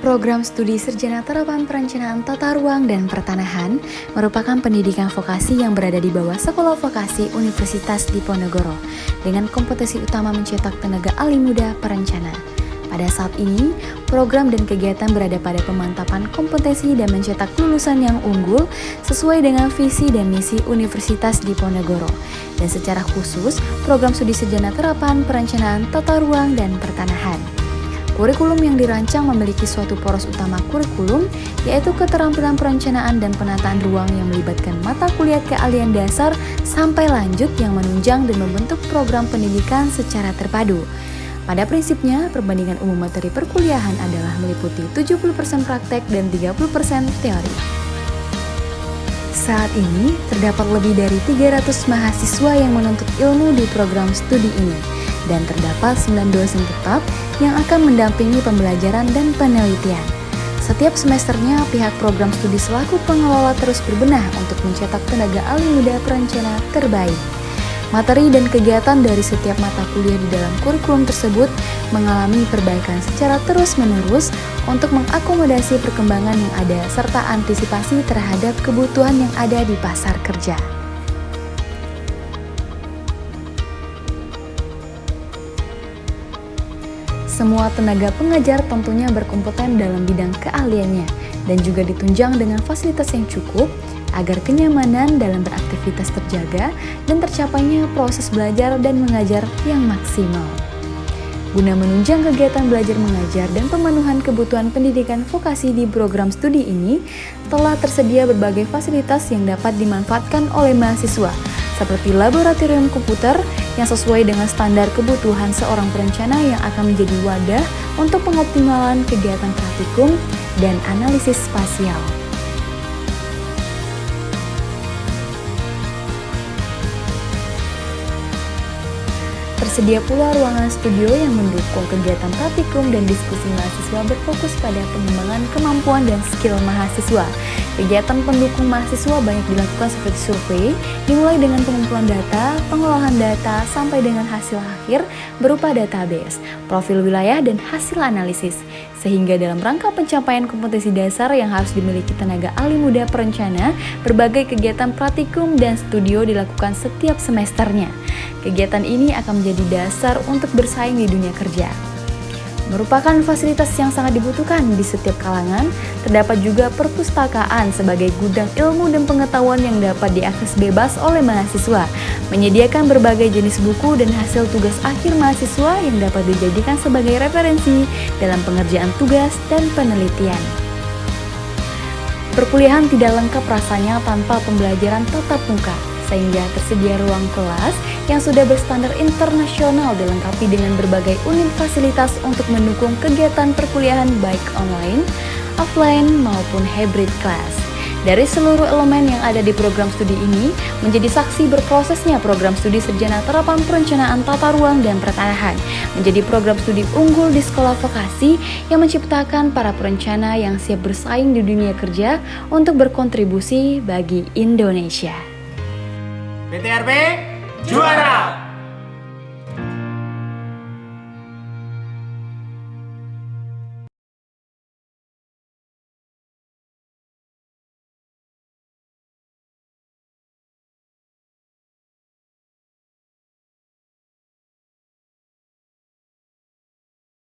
Program Studi Sarjana Terapan Perencanaan Tata Ruang dan Pertanahan merupakan pendidikan vokasi yang berada di bawah Sekolah Vokasi Universitas Diponegoro dengan kompetensi utama mencetak tenaga ahli muda perencana. Pada saat ini, program dan kegiatan berada pada pemantapan kompetensi dan mencetak lulusan yang unggul sesuai dengan visi dan misi Universitas Diponegoro. Dan secara khusus, program studi sarjana terapan perencanaan tata ruang dan pertanahan. Kurikulum yang dirancang memiliki suatu poros utama kurikulum, yaitu keterampilan perencanaan dan penataan ruang yang melibatkan mata kuliah keahlian dasar sampai lanjut yang menunjang dan membentuk program pendidikan secara terpadu. Pada prinsipnya, perbandingan umum materi perkuliahan adalah meliputi 70% praktek dan 30% teori. Saat ini, terdapat lebih dari 300 mahasiswa yang menuntut ilmu di program studi ini, dan terdapat 9 dosen tetap yang akan mendampingi pembelajaran dan penelitian. Setiap semesternya, pihak program studi selaku pengelola terus berbenah untuk mencetak tenaga ahli muda perencana terbaik. Materi dan kegiatan dari setiap mata kuliah di dalam kurikulum tersebut mengalami perbaikan secara terus-menerus untuk mengakomodasi perkembangan yang ada serta antisipasi terhadap kebutuhan yang ada di pasar kerja. Semua tenaga pengajar tentunya berkompeten dalam bidang keahliannya dan juga ditunjang dengan fasilitas yang cukup agar kenyamanan dalam beraktivitas terjaga dan tercapainya proses belajar dan mengajar yang maksimal. Guna menunjang kegiatan belajar mengajar dan pemenuhan kebutuhan pendidikan vokasi di program studi ini, telah tersedia berbagai fasilitas yang dapat dimanfaatkan oleh mahasiswa, seperti laboratorium komputer yang sesuai dengan standar kebutuhan seorang perencana yang akan menjadi wadah untuk pengoptimalan kegiatan praktikum dan analisis spasial. Tersedia pula ruangan studio yang mendukung kegiatan praktikum dan diskusi mahasiswa berfokus pada pengembangan kemampuan dan skill mahasiswa. Kegiatan pendukung mahasiswa banyak dilakukan seperti survei, dimulai dengan pengumpulan data, pengolahan data, sampai dengan hasil akhir berupa database, profil wilayah, dan hasil analisis. Sehingga dalam rangka pencapaian kompetensi dasar yang harus dimiliki tenaga ahli muda perencana, berbagai kegiatan praktikum dan studio dilakukan setiap semesternya. Kegiatan ini akan menjadi dasar untuk bersaing di dunia kerja. Merupakan fasilitas yang sangat dibutuhkan di setiap kalangan, terdapat juga perpustakaan sebagai gudang ilmu dan pengetahuan yang dapat diakses bebas oleh mahasiswa, menyediakan berbagai jenis buku dan hasil tugas akhir mahasiswa yang dapat dijadikan sebagai referensi dalam pengerjaan tugas dan penelitian. Perkuliahan tidak lengkap rasanya tanpa pembelajaran tatap muka, sehingga tersedia ruang kelas yang sudah berstandar internasional dilengkapi dengan berbagai unit fasilitas untuk mendukung kegiatan perkuliahan baik online, offline, maupun hybrid class. Dari seluruh elemen yang ada di program studi ini, menjadi saksi berprosesnya program studi sarjana terapan perencanaan tata ruang dan pertanahan, menjadi program studi unggul di sekolah vokasi yang menciptakan para perencana yang siap bersaing di dunia kerja untuk berkontribusi bagi Indonesia. PTRP juara!